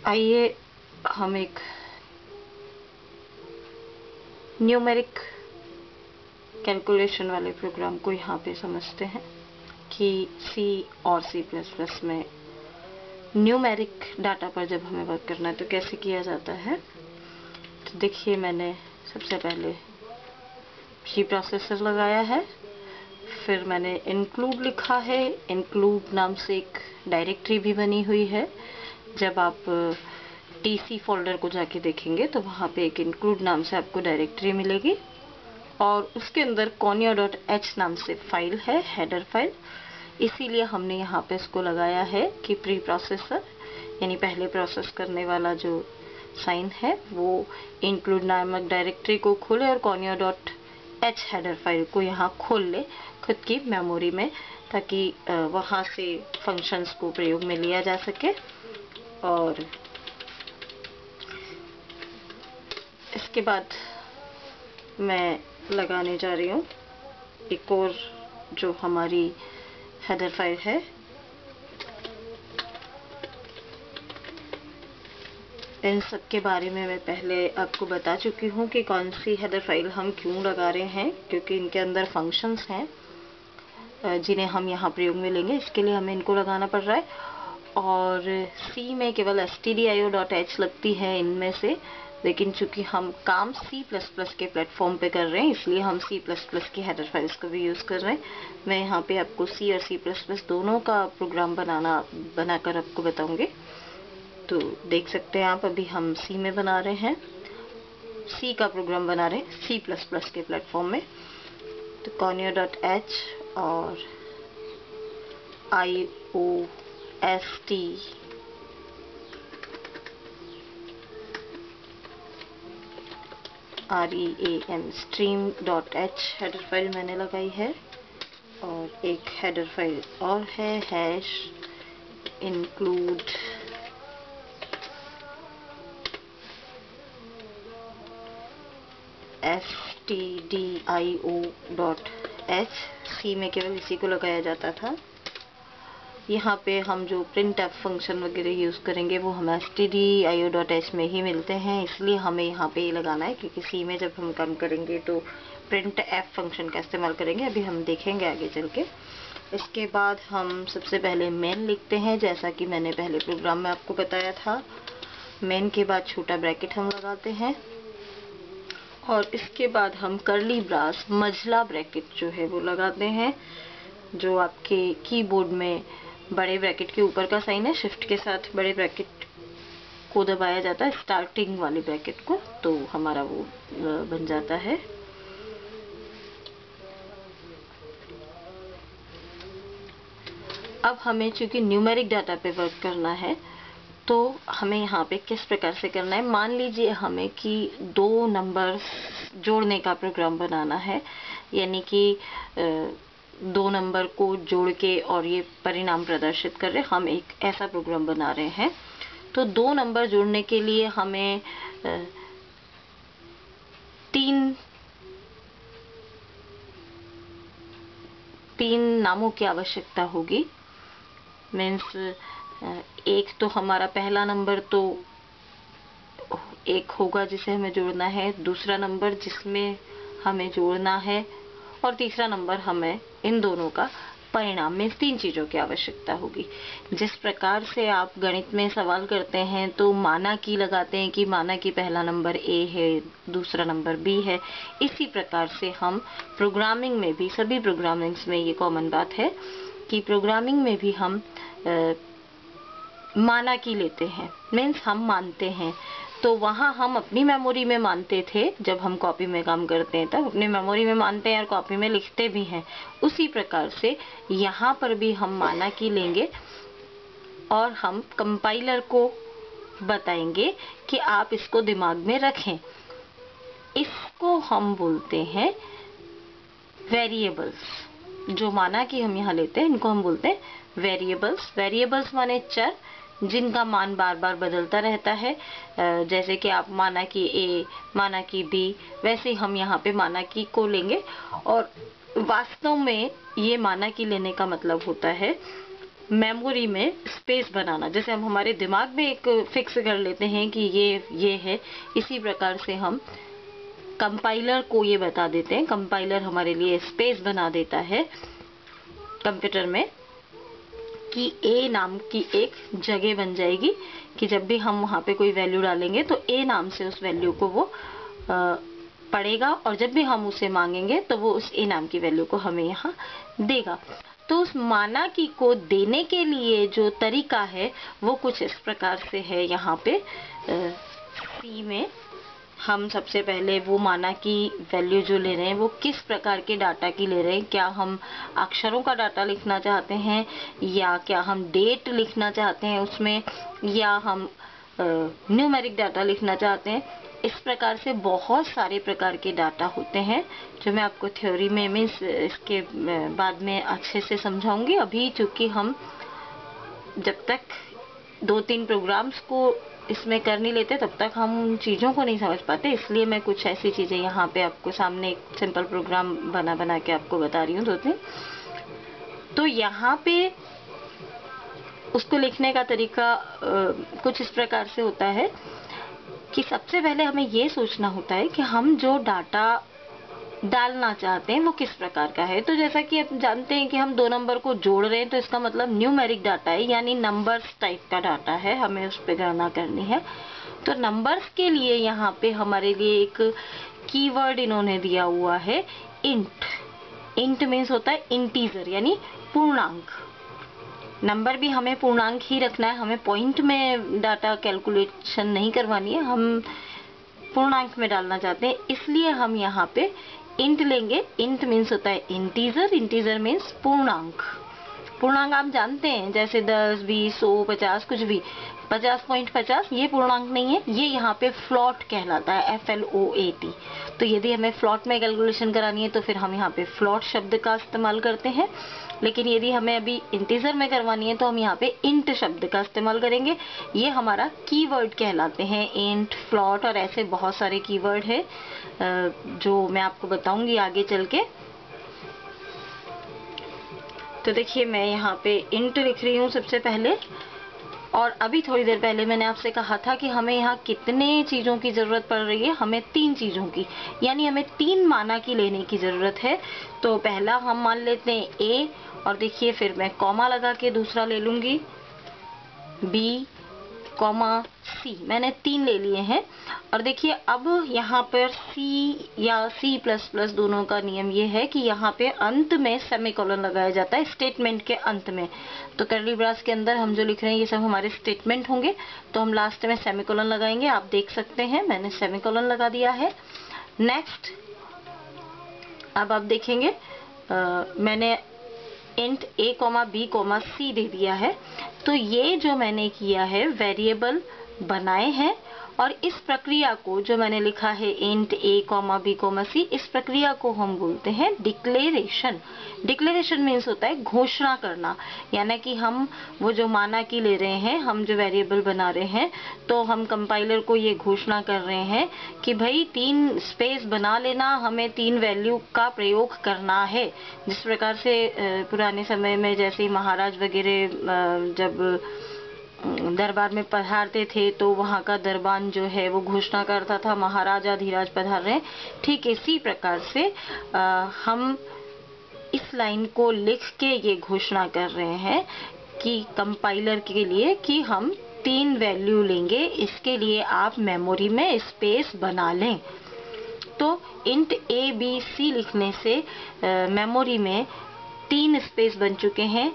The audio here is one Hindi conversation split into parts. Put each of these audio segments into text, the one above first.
आइए हम एक न्यूमेरिक कैलकुलेशन वाले प्रोग्राम को यहाँ पे समझते हैं कि C और C++ में न्यूमेरिक डाटा पर जब हमें वर्क करना है तो कैसे किया जाता है। तो देखिए, मैंने सबसे पहले C प्रोसेसर लगाया है, फिर मैंने इंक्लूड लिखा है। इंक्लूड नाम से एक डायरेक्टरी भी बनी हुई है। जब आप TC फोल्डर को जाके देखेंगे तो वहाँ पे एक इंक्लूड नाम से आपको डायरेक्टरी मिलेगी और उसके अंदर conio.h नाम से फाइल है, हेडर फाइल। इसीलिए हमने यहाँ पे इसको लगाया है कि प्री प्रोसेसर यानी पहले प्रोसेस करने वाला जो साइन है वो इंक्लूड नामक डायरेक्टरी को खोले और conio.h हेडर फाइल को यहाँ खोल ले खुद की मेमोरी में, ताकि वहाँ से फंक्शंस को प्रयोग में लिया जा सके। और इसके बाद मैं लगाने जा रही हूँ एक और जो हमारी हेडर फाइल है। इन सब के बारे में मैं पहले आपको बता चुकी हूँ कि कौन सी हेडर फाइल हम क्यों लगा रहे हैं, क्योंकि इनके अंदर फंक्शंस हैं जिन्हें हम यहाँ प्रयोग में लेंगे, इसके लिए हमें इनको लगाना पड़ रहा है। और C में केवल stdio.h लगती है इनमें से, लेकिन चूंकि हम काम C++ के प्लेटफॉर्म पे कर रहे हैं इसलिए हम C++ की हेडर फाइल्स को भी यूज़ कर रहे हैं। मैं यहाँ पे आपको C और C++ दोनों का प्रोग्राम बनाकर आपको बताऊंगी। तो देख सकते हैं आप, अभी हम C में बना रहे हैं, C का प्रोग्राम बना रहे हैं C++ के प्लेटफॉर्म में। तो conio.h और IOST REAM stream.h header file मैंने लगाई है। और एक हेडर फाइल और है हैश इंक्लूड stdio.h। C में केवल इसी को लगाया जाता था। यहाँ पे हम जो printf फंक्शन वगैरह यूज़ करेंगे वो हमें stdio.h में ही मिलते हैं, इसलिए हमें यहाँ पे ये लगाना है, क्योंकि C में जब हम काम करेंगे तो printf फंक्शन का इस्तेमाल करेंगे, अभी हम देखेंगे आगे चल के। इसके बाद हम सबसे पहले मेन लिखते हैं, जैसा कि मैंने पहले प्रोग्राम में आपको बताया था। मेन के बाद छोटा ब्रैकेट हम लगाते हैं और इसके बाद हम कर्ली ब्रास मझला ब्रैकेट जो है वो लगाते हैं। जो आपके कीबोर्ड में बड़े ब्रैकेट के ऊपर का साइन है, शिफ्ट के साथ बड़े ब्रैकेट को दबाया जाता है, स्टार्टिंग वाले ब्रैकेट को, तो हमारा वो बन जाता है। अब हमें चूंकि न्यूमेरिक डाटा पे वर्क करना है तो हमें यहाँ पे किस प्रकार से करना है। मान लीजिए हमें कि दो नंबर जोड़ने का प्रोग्राम बनाना है, यानी कि दो नंबर को जोड़ के और ये परिणाम प्रदर्शित कर रहे, हम एक ऐसा प्रोग्राम बना रहे हैं। तो दो नंबर जोड़ने के लिए हमें तीन नामों की आवश्यकता होगी। मीन्स एक तो हमारा पहला नंबर तो एक होगा जिसे हमें जोड़ना है, दूसरा नंबर जिसमें हमें जोड़ना है, और तीसरा नंबर हमें इन दोनों का परिणाम में तीन चीजों की आवश्यकता होगी। जिस प्रकार से आप गणित में सवाल करते हैं तो माना की लगाते हैं कि माना की पहला नंबर A है, दूसरा नंबर B है, इसी प्रकार से हम प्रोग्रामिंग में भी, सभी प्रोग्रामिंग्स में ये कॉमन बात है कि प्रोग्रामिंग में भी हम माना की लेते हैं। मीन्स हम मानते हैं, तो वहाँ हम अपनी मेमोरी में मानते थे, जब हम कॉपी में काम करते हैं तब अपनी मेमोरी में मानते हैं और कॉपी में लिखते भी हैं। उसी प्रकार से यहाँ पर भी हम माना की लेंगे और हम कंपाइलर को बताएंगे कि आप इसको दिमाग में रखें। इसको हम बोलते हैं वेरिएबल्स। जो माना की हम यहाँ लेते हैं इनको हम बोलते हैं वेरिएबल्स। वेरिएबल्स माने चर जिनका मान बार बार बदलता रहता है। जैसे कि आप माना कि A, माना कि B, वैसे हम यहाँ पे माना की को लेंगे। और वास्तव में ये माना की लेने का मतलब होता है मेमोरी में स्पेस बनाना, जैसे हम हमारे दिमाग में एक फिक्स कर लेते हैं कि ये है, इसी प्रकार से हम कंपाइलर को ये बता देते हैं। कंपाइलर हमारे लिए स्पेस बना देता है कंप्यूटर में कि ए नाम की एक जगह बन जाएगी कि जब भी हम वहां पे कोई वैल्यू डालेंगे तो ए नाम से उस वैल्यू को वो पढ़ेगा, और जब भी हम उसे मांगेंगे तो वो उस ए नाम की वैल्यू को हमें यहाँ देगा। तो उस माना की को देने के लिए जो तरीका है वो कुछ इस प्रकार से है। यहाँ पे सी में हम सबसे पहले वो माना की वैल्यू जो ले रहे हैं वो किस प्रकार के डाटा की ले रहे हैं। क्या हम अक्षरों का डाटा लिखना चाहते हैं, या क्या हम डेट लिखना चाहते हैं उसमें, या हम न्यूमेरिक डाटा लिखना चाहते हैं। इस प्रकार से बहुत सारे प्रकार के डाटा होते हैं जो मैं आपको थ्योरी में मीन्स इसके बाद में अच्छे से समझाऊंगी। अभी चूंकि हम जब तक 2-3 प्रोग्राम्स को इसमें कर नहीं लेते तब तक हम उन चीज़ों को नहीं समझ पाते, इसलिए मैं कुछ ऐसी चीज़ें यहाँ पे आपको सामने एक सिंपल प्रोग्राम बना के आपको बता रही हूँ 2-3। तो यहाँ पे उसको लिखने का तरीका कुछ इस प्रकार से होता है कि सबसे पहले हमें ये सोचना होता है कि हम जो डाटा डालना चाहते हैं वो किस प्रकार का है। तो जैसा कि आप जानते हैं कि हम 2 नंबर को जोड़ रहे हैं तो इसका मतलब न्यूमेरिक डाटा है, यानी नंबर्स टाइप का डाटा है, हमें उस पर गणना करनी है। तो नंबर्स के लिए यहाँ पे हमारे लिए एक कीवर्ड इन्होंने दिया हुआ है इंट। इंट मीन्स होता है इंटीजर यानी पूर्णांक। नंबर भी हमें पूर्णांक ही रखना है, हमें पॉइंट में डाटा कैलकुलेशन नहीं करवानी है, हम पूर्णांक में डालना चाहते हैं, इसलिए हम यहाँ पे इंट लेंगे। इंट मीन्स होता है इंटीजर, इंटीजर मीन्स पूर्णांक। पूर्णांक आप जानते हैं जैसे 10, 20, 100, 50 कुछ भी। 50.50 ये पूर्णांक नहीं है, ये यहाँ पे फ्लॉट कहलाता है, FLOAT। तो यदि हमें फ्लॉट में कैलकुलेशन करानी है तो फिर हम यहाँ पे फ्लॉट शब्द का इस्तेमाल करते हैं, लेकिन यदि हमें अभी इंटीजर में करवानी है तो हम यहाँ पे इंट शब्द का इस्तेमाल करेंगे। ये हमारा कीवर्ड कहलाते हैं, इंट, फ्लॉट और ऐसे बहुत सारे कीवर्ड है जो मैं आपको बताऊंगी आगे चल के। तो देखिए मैं यहाँ पे इंट लिख रही हूँ सबसे पहले, और अभी थोड़ी देर पहले मैंने आपसे कहा था कि हमें यहाँ कितने चीज़ों की ज़रूरत पड़ रही है, हमें 3 चीज़ों की, यानी हमें 3 माना की लेने की ज़रूरत है। तो पहला हम मान लेते हैं ए, और देखिए फिर मैं कॉमा लगा के दूसरा ले लूँगी बी, कॉमा सी। मैंने 3 ले लिए हैं। और देखिए अब यहाँ पर सी या C++ दोनों का नियम ये है कि यहाँ पे अंत में सेमीकोलन लगाया जाता है, स्टेटमेंट के अंत में। तो कर्ली ब्रेस के अंदर हम जो लिख रहे हैं ये सब हमारे स्टेटमेंट होंगे, तो हम लास्ट में सेमीकोलन लगाएंगे। आप देख सकते हैं मैंने सेमीकोलन लगा दिया है। नेक्स्ट अब आप देखेंगे मैंने इंट a, b, c दे दिया है। तो ये जो मैंने किया है वेरिएबल बनाए हैं, और इस प्रक्रिया को जो मैंने लिखा है इंट a, b, c, इस प्रक्रिया को हम बोलते हैं डिक्लेरेशन। डिक्लेरेशन मीन्स होता है घोषणा करना, यानी कि हम वो जो माना की ले रहे हैं, हम जो वेरिएबल बना रहे हैं, तो हम कंपाइलर को ये घोषणा कर रहे हैं कि भाई 3 स्पेस बना लेना, हमें 3 वैल्यू का प्रयोग करना है। जिस प्रकार से पुराने समय में जैसे महाराज वगैरह जब दरबार में पधारते थे तो वहाँ का दरबान जो है वो घोषणा करता था महाराजा धीराज पधार रहे हैं। ठीक इसी प्रकार से हम इस लाइन को लिख के ये घोषणा कर रहे हैं कि कंपाइलर के लिए कि हम 3 वैल्यू लेंगे, इसके लिए आप मेमोरी में स्पेस बना लें। तो इंट a, b, c लिखने से मेमोरी में 3 स्पेस बन चुके हैं।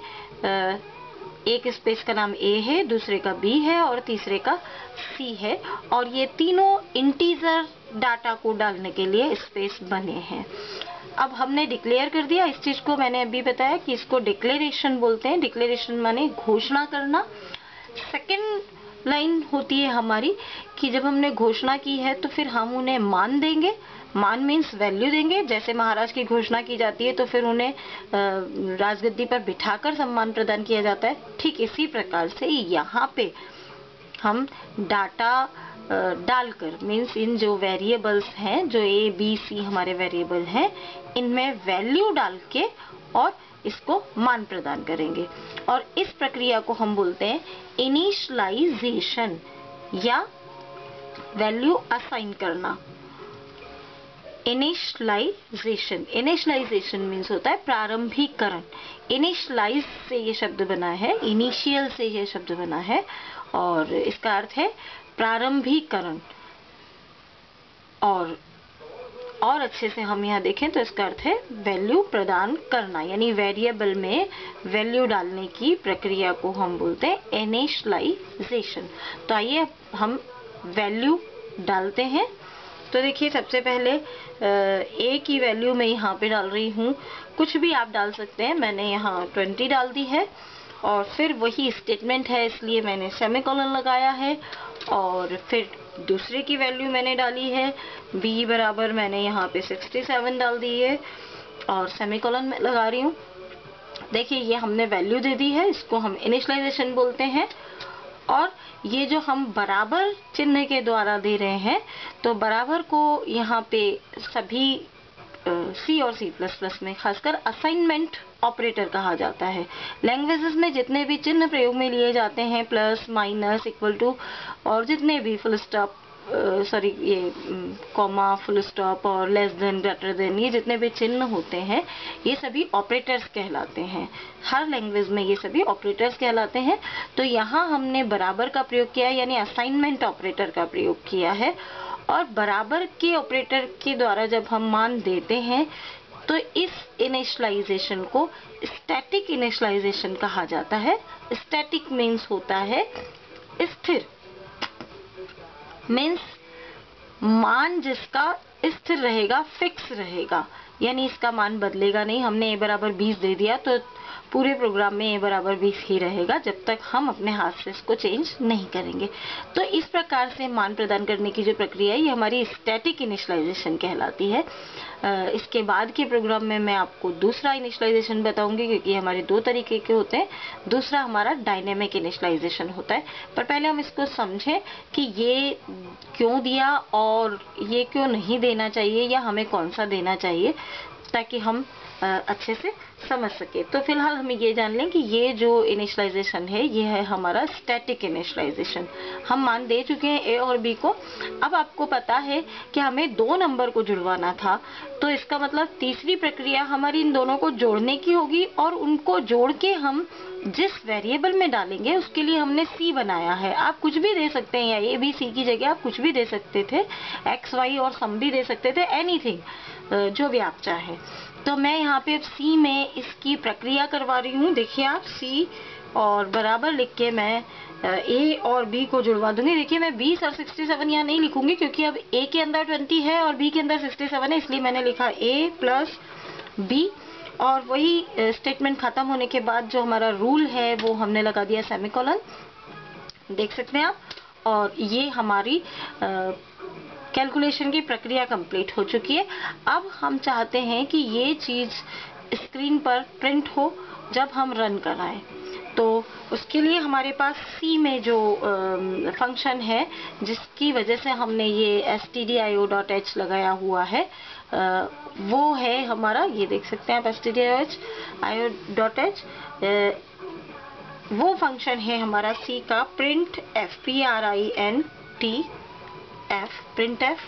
एक स्पेस का नाम A है, दूसरे का B है और तीसरे का C है, और ये तीनों इंटीजर डाटा को डालने के लिए स्पेस बने हैं। अब हमने डिक्लेयर कर दिया, इस चीज को मैंने अभी बताया कि इसको डिक्लेरेशन बोलते हैं। डिक्लेरेशन माने घोषणा करना। सेकंड लाइन होती है हमारी कि जब हमने घोषणा की है तो फिर हम उन्हें मान देंगे। मान मीन्स वैल्यू देंगे। जैसे महाराज की घोषणा की जाती है तो फिर उन्हें राजगद्दी पर बिठाकर सम्मान प्रदान किया जाता है। ठीक इसी प्रकार से यहाँ पे हम डाटा डालकर मीन्स इन जो वेरिएबल्स हैं, जो A, B, C हमारे वेरिएबल हैं, इनमें वैल्यू डाल के और इसको मान प्रदान करेंगे। और इस प्रक्रिया को हम बोलते हैं इनिशियलाइजेशन या वैल्यू असाइन करना। इनिशियलाइजेशन मीन्स होता है प्रारंभिकरण। इनिशियलाइज से ये शब्द बना है, इनिशियल से ये शब्द बना है और इसका अर्थ है प्रारंभिकरण। और अच्छे से हम यहाँ देखें तो इसका अर्थ है वैल्यू प्रदान करना, यानी वेरिएबल में वैल्यू डालने की प्रक्रिया को हम बोलते हैं इनिशियलाइजेशन। तो आइए हम वैल्यू डालते हैं। तो देखिए सबसे पहले a की वैल्यू मैं यहाँ पे डाल रही हूँ, कुछ भी आप डाल सकते हैं, मैंने यहाँ 20 डाल दी है। और फिर वही स्टेटमेंट है इसलिए मैंने सेमीकोलन लगाया है। और फिर दूसरे की वैल्यू मैंने डाली है b बराबर मैंने यहाँ पे 67 डाल दी है और सेमीकोलन में लगा रही हूँ। देखिए ये हमने वैल्यू दे दी है, इसको हम इनिशियलाइजेशन बोलते हैं। और ये जो हम बराबर चिन्ह के द्वारा दे रहे हैं, तो बराबर को यहाँ पे सभी C और C++ में खासकर असाइनमेंट ऑपरेटर कहा जाता है। लैंग्वेजेस में जितने भी चिन्ह प्रयोग में लिए जाते हैं, प्लस, माइनस, इक्वल टू और जितने भी full stop comma, full stop और लेस देन, ग्रेटर देन, ये जितने भी चिन्ह होते हैं ये सभी ऑपरेटर्स कहलाते हैं। हर लैंग्वेज में ये सभी ऑपरेटर्स कहलाते हैं। तो यहाँ हमने बराबर का प्रयोग किया है, यानी असाइनमेंट ऑपरेटर का प्रयोग किया है। और बराबर के ऑपरेटर के द्वारा जब हम मान देते हैं तो इस इनिशियलाइजेशन को स्टैटिक इनिशियलाइजेशन कहा जाता है। स्टैटिक मीन्स होता है स्थिर, मीन्स मान जिसका स्थिर रहेगा, फिक्स रहेगा, यानी इसका मान बदलेगा नहीं। हमने a बराबर 20 दे दिया तो पूरे प्रोग्राम में a बराबर 20 ही रहेगा जब तक हम अपने हाथ से इसको चेंज नहीं करेंगे। तो इस प्रकार से मान प्रदान करने की जो प्रक्रिया है ये हमारी स्टैटिक इनिशियलाइजेशन कहलाती है। इसके बाद के प्रोग्राम में मैं आपको दूसरा इनिशियलाइजेशन बताऊंगी, क्योंकि हमारे दो तरीके के होते हैं। दूसरा हमारा डायनेमिक इनिशियलाइजेशन होता है। पर पहले हम इसको समझें कि ये क्यों दिया और ये क्यों नहीं देना चाहिए या हमें कौन सा देना चाहिए, ताकि हम अच्छे से समझ सके। तो फिलहाल हम ये जान लें कि ये जो इनिशियलाइजेशन है ये है हमारा स्टैटिक इनिशियलाइजेशन। हम मान दे चुके हैं a और b को। अब आपको पता है कि हमें दो नंबर को जुड़वाना था, तो इसका मतलब तीसरी प्रक्रिया हमारी इन दोनों को जोड़ने की होगी और उनको जोड़ के हम जिस वेरिएबल में डालेंगे उसके लिए हमने c बनाया है। आप कुछ भी दे सकते हैं, या a b c की जगह आप कुछ भी दे सकते थे, x y और सम भी दे सकते थे, एनीथिंग जो भी आप चाहें। तो मैं यहाँ पे अब C में इसकी प्रक्रिया करवा रही हूँ। देखिए आप C और बराबर लिख के मैं A और B को जुड़वा दूंगी। देखिए मैं 20 और 67 यहाँ नहीं लिखूंगी, क्योंकि अब A के अंदर 20 है और B के अंदर 67 है, इसलिए मैंने लिखा A प्लस B। और वही स्टेटमेंट खत्म होने के बाद जो हमारा रूल है वो हमने लगा दिया सेमीकोलन, देख सकते हैं आप। और ये हमारी कैलकुलेशन की प्रक्रिया कंप्लीट हो चुकी है। अब हम चाहते हैं कि ये चीज स्क्रीन पर प्रिंट हो जब हम रन कराएं। तो उसके लिए हमारे पास C में जो फंक्शन है जिसकी वजह से हमने ये stdio.h लगाया हुआ है, वो है हमारा, ये देख सकते हैं आप stdio.h। वो फंक्शन है हमारा C का प्रिंट f, प्रिंट f।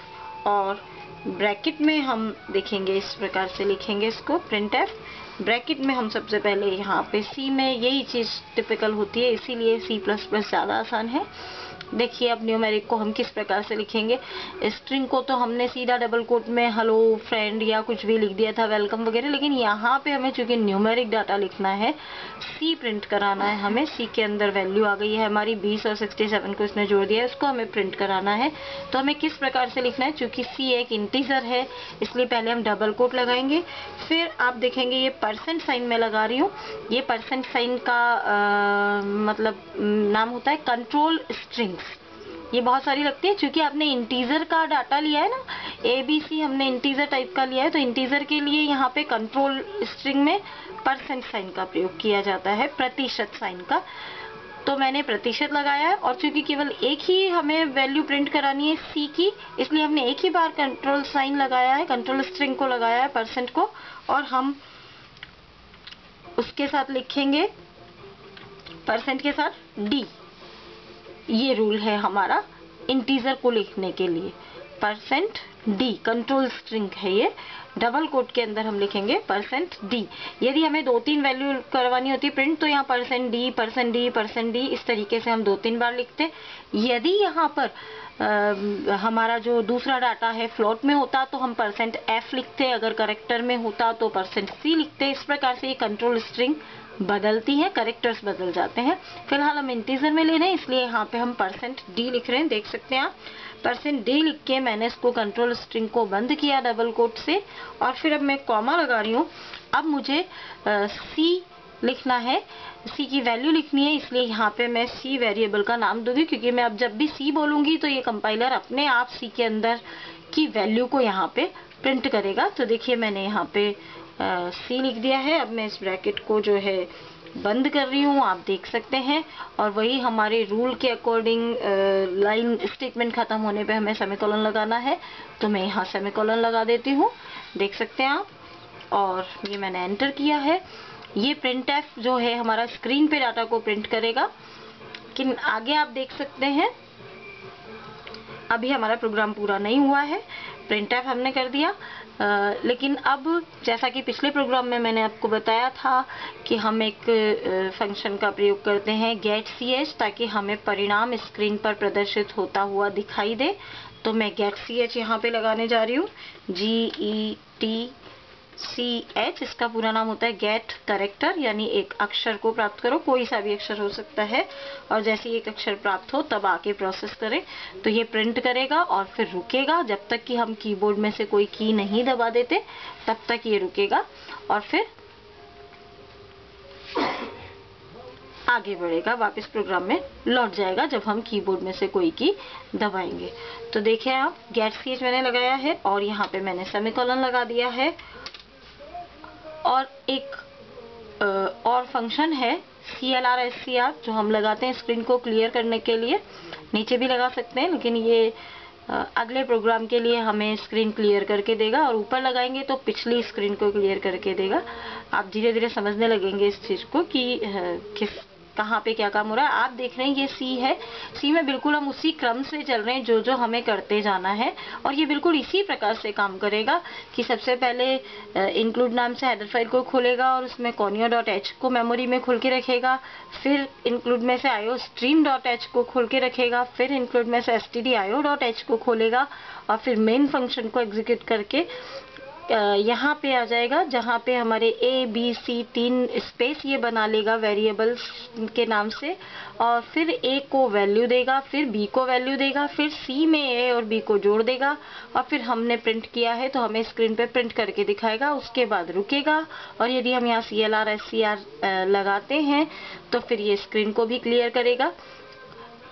और ब्रैकेट में हम देखेंगे इस प्रकार से लिखेंगे इसको, प्रिंट f ब्रैकेट में हम सबसे पहले यहाँ पे C में यही चीज टिपिकल होती है, इसीलिए C++ ज्यादा आसान है। देखिए अब न्यूमेरिक को हम किस प्रकार से लिखेंगे। स्ट्रिंग को तो हमने सीधा डबल कोट में हेलो फ्रेंड या कुछ भी लिख दिया था, वेलकम वगैरह, लेकिन यहाँ पे हमें चूंकि न्यूमेरिक डाटा लिखना है, C प्रिंट कराना है हमें। C के अंदर वैल्यू आ गई है हमारी 20 और 67 को इसने जोड़ दिया है, उसको हमें प्रिंट कराना है। तो हमें किस प्रकार से लिखना है, चूंकि C एक इंटीजर है इसलिए पहले हम डबल कोट लगाएंगे। फिर आप देखेंगे ये परसेंट साइन में लगा रही हूँ। ये परसेंट साइन का मतलब नाम होता है कंट्रोल स्ट्रिंग्स। ये बहुत सारी लगती है, क्योंकि आपने इंटीजर का डाटा लिया है ना, ABC हमने इंटीजर टाइप का लिया है, तो इंटीजर के लिए यहाँ पे कंट्रोल स्ट्रिंग में परसेंट साइन का प्रयोग किया जाता है, प्रतिशत साइन का। तो मैंने प्रतिशत लगाया है, और चूंकि केवल एक ही हमें वैल्यू प्रिंट करानी है C की, इसलिए हमने एक ही बार कंट्रोल साइन लगाया है, कंट्रोल स्ट्रिंग को लगाया है परसेंट को, और हम उसके साथ लिखेंगे परसेंट के साथ डी। ये रूल है हमारा इंटीजर को लिखने के लिए। परसेंट डी कंट्रोल स्ट्रिंग है ये। डबल कोट के अंदर हम लिखेंगे परसेंट डी। यदि हमें 2-3 वैल्यू करवानी होती है प्रिंट, तो यहाँ percent D percent D percent D इस तरीके से हम 2-3 बार लिखते। यदि यहाँ पर हमारा जो दूसरा डाटा है फ्लोट में होता तो हम परसेंट एफ लिखते, अगर करेक्टर में होता तो परसेंट सी लिखते। इस प्रकार से ये कंट्रोल स्ट्रिंग बदलती है, करेक्टर्स बदल जाते हैं। फिलहाल हम इंटीजर में ले रहे हैं, इसलिए यहाँ पे हम परसेंट डी लिख रहे हैं। देख सकते हैं आप, परसेंट डी लिख के मैंने इसको कंट्रोल स्ट्रिंग को बंद किया डबल कोट से, और फिर अब मैं कॉमा लगा रही हूँ। अब मुझे सी लिखना है, सी की वैल्यू लिखनी है, इसलिए यहाँ पे मैं सी वेरिएबल का नाम दूंगी, क्योंकि मैं अब जब भी सी बोलूंगी तो ये कंपाइलर अपने आप सी के अंदर की वैल्यू को यहाँ पे प्रिंट करेगा। तो देखिए मैंने यहाँ पे सी लिख दिया है। अब मैं इस ब्रैकेट को जो है बंद कर रही हूँ, आप देख सकते हैं। और वही हमारे रूल के अकॉर्डिंग लाइन स्टेटमेंट खत्म होने पे हमें सेमीकोलन लगाना है, तो मैं यहाँ सेमीकोलन लगा देती हूँ, देख सकते हैं आप। और ये मैंने एंटर किया है। ये प्रिंट एफ जो है हमारा स्क्रीन पे डाटा को प्रिंट करेगा। लेकिन आगे आप देख सकते हैं अभी हमारा प्रोग्राम पूरा नहीं हुआ है। प्रिंट एफ हमने कर दिया, लेकिन अब जैसा कि पिछले प्रोग्राम में मैंने आपको बताया था कि हम एक फंक्शन का प्रयोग करते हैं गेट सी एच, ताकि हमें परिणाम स्क्रीन पर प्रदर्शित होता हुआ दिखाई दे। तो मैं गेट सी एच यहाँ पे लगाने जा रही हूँ, GET-CH। इसका पूरा नाम होता है गेट करेक्टर, यानी एक अक्षर को प्राप्त करो, कोई सा भी अक्षर हो सकता है, और जैसे ही एक अक्षर प्राप्त हो तब आके प्रोसेस करें। तो ये प्रिंट करेगा और फिर रुकेगा जब तक कि हम कीबोर्ड में से कोई की नहीं दबा देते, तब तक ये रुकेगा और फिर आगे बढ़ेगा, वापस प्रोग्राम में लौट जाएगा जब हम कीबोर्ड में से कोई की दबाएंगे। तो देखिए आप, गेट सी एच मैंने लगाया है और यहाँ पे मैंने सेमीकोलन लगा दिया है। और एक और फंक्शन है CLR-SCR जो हम लगाते हैं स्क्रीन को क्लियर करने के लिए। नीचे भी लगा सकते हैं, लेकिन ये अगले प्रोग्राम के लिए हमें स्क्रीन क्लियर करके देगा, और ऊपर लगाएंगे तो पिछली स्क्रीन को क्लियर करके देगा। आप धीरे धीरे समझने लगेंगे इस चीज को कि कहाँ पे क्या काम हो रहा है। आप देख रहे हैं ये सी है, सी में बिल्कुल हम उसी क्रम से चल रहे हैं जो जो हमें करते जाना है, और ये बिल्कुल इसी प्रकार से काम करेगा कि सबसे पहले इंक्लूड नाम से हेडर फाइल को खोलेगा और उसमें conio.h को मेमोरी में खोल के रखेगा, फिर इंक्लूड में से iostream.h को खोल के रखेगा, फिर इंक्लूड में से stdio.h को खोलेगा, और फिर मेन फंक्शन को एग्जीक्यूट करके यहाँ पे आ जाएगा जहाँ पे हमारे ABC 3 स्पेस ये बना लेगा वेरिएबल्स के नाम से, और फिर A को वैल्यू देगा, फिर B को वैल्यू देगा, फिर C में A और B को जोड़ देगा, और फिर हमने प्रिंट किया है तो हमें स्क्रीन पे प्रिंट करके दिखाएगा। उसके बाद रुकेगा, और यदि हम यहाँ CLR-SCR लगाते हैं तो फिर ये स्क्रीन को भी क्लियर करेगा,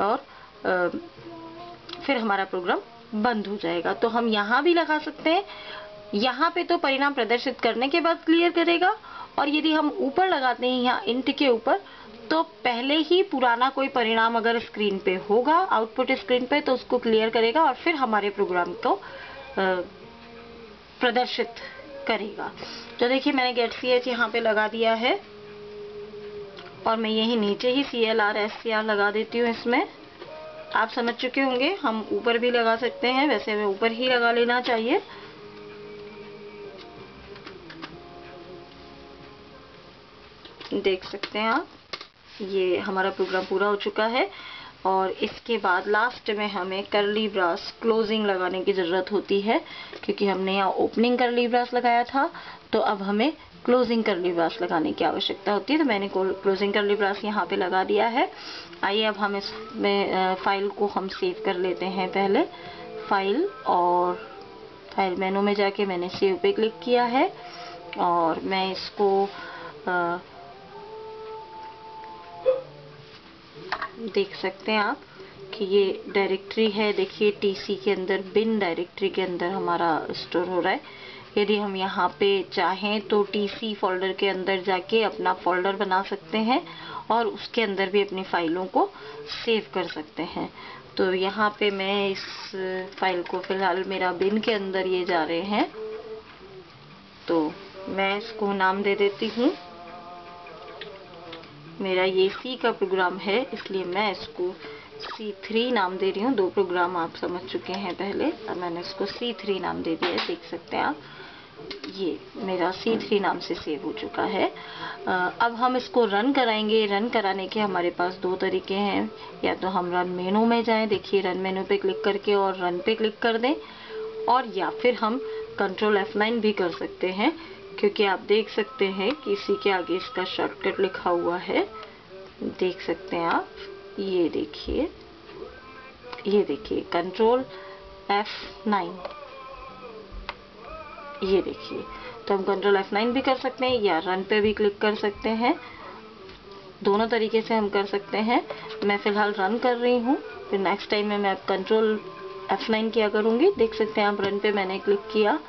और फिर हमारा प्रोग्राम बंद हो जाएगा। तो हम यहाँ भी लगा सकते हैं, यहाँ पे तो परिणाम प्रदर्शित करने के बाद क्लियर करेगा, और यदि हम ऊपर लगाते हैं यहाँ इंट के ऊपर, तो पहले ही पुराना कोई परिणाम अगर स्क्रीन पे होगा, आउटपुट स्क्रीन पे, तो उसको क्लियर करेगा और फिर हमारे प्रोग्राम को प्रदर्शित करेगा। तो देखिए मैंने गेट सी एच यहाँ पे लगा दिया है, और मैं यही नीचे ही CLR-SCR लगा देती हूँ। इसमें आप समझ चुके होंगे, हम ऊपर भी लगा सकते हैं, वैसे हमें ऊपर ही लगा लेना चाहिए। देख सकते हैं आप, ये हमारा प्रोग्राम पूरा हो चुका है, और इसके बाद लास्ट में हमें करली ब्रास क्लोजिंग लगाने की ज़रूरत होती है, क्योंकि हमने यहाँ ओपनिंग करली ब्रास लगाया था, तो अब हमें क्लोजिंग करली ब्रास लगाने की आवश्यकता होती है। तो मैंने क्लोजिंग करली ब्रास यहाँ पे लगा दिया है। आइए अब हम इसमें फाइल को हम सेव कर लेते हैं। पहले फाइल, और फाइल मेनू में जाके मैंने सेव पे क्लिक किया है, और मैं इसको देख सकते हैं आप कि ये डायरेक्टरी है। देखिए TC के अंदर, बिन डायरेक्टरी के अंदर हमारा स्टोर हो रहा है। यदि हम यहाँ पे चाहें तो TC फोल्डर के अंदर जाके अपना फोल्डर बना सकते हैं, और उसके अंदर भी अपनी फाइलों को सेव कर सकते हैं। तो यहाँ पे मैं इस फाइल को फिलहाल मेरा बिन के अंदर ये जा रहे हैं, तो मैं इसको नाम दे देती हूँ मेरा ये C का प्रोग्राम है, इसलिए मैं इसको C3 नाम दे रही हूँ। 2 प्रोग्राम आप समझ चुके हैं पहले, अब मैंने इसको C3 नाम दे दिया है। देख सकते हैं आप, ये मेरा C3 नाम से सेव हो चुका है। अब हम इसको रन कराएंगे। रन कराने के हमारे पास 2 तरीके हैं, या तो हम रन मेनू में जाएं, देखिए रन मेनू पे क्लिक करके और रन पे क्लिक कर दें, और या फिर हम कंट्रोल F9 भी कर सकते हैं, क्योंकि आप देख सकते हैं कि इसी के आगे इसका शॉर्टकट लिखा हुआ है। देख सकते हैं आप, ये देखिए कंट्रोल F9, ये देखिए। तो हम कंट्रोल F9 भी कर सकते हैं या रन पे भी क्लिक कर सकते हैं, दोनों तरीके से हम कर सकते हैं। मैं फिलहाल रन कर रही हूँ, फिर नेक्स्ट टाइम में मैं कंट्रोल F9 किया करूँगी। देख सकते हैं आप, रन पे मैंने क्लिक किया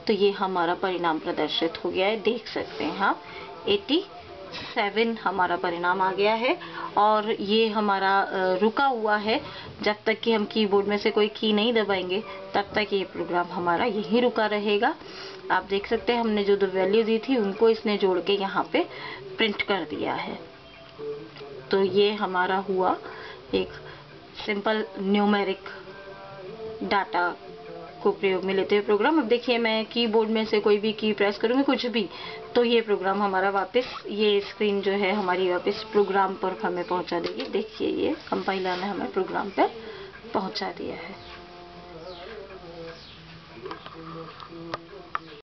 तो ये हमारा परिणाम प्रदर्शित हो गया है। देख सकते हैं आप, 87 हमारा परिणाम आ गया है, और ये हमारा रुका हुआ है। जब तक कि हम कीबोर्ड में से कोई की नहीं दबाएंगे, तब तक ये प्रोग्राम हमारा यहीं रुका रहेगा। आप देख सकते हैं हमने जो वैल्यू दी थी उनको इसने जोड़ के यहाँ पे प्रिंट कर दिया है। तो ये हमारा हुआ एक सिंपल न्यूमेरिक डाटा को प्रयोग में लेते हुए प्रोग्राम। अब देखिए मैं कीबोर्ड में से कोई भी की प्रेस करूंगी, कुछ भी, तो ये प्रोग्राम हमारा वापस, ये स्क्रीन जो है हमारी वापस प्रोग्राम पर हमें पहुंचा देगी। देखिए ये कंपाइलर ने हमें प्रोग्राम पर पहुंचा दिया है।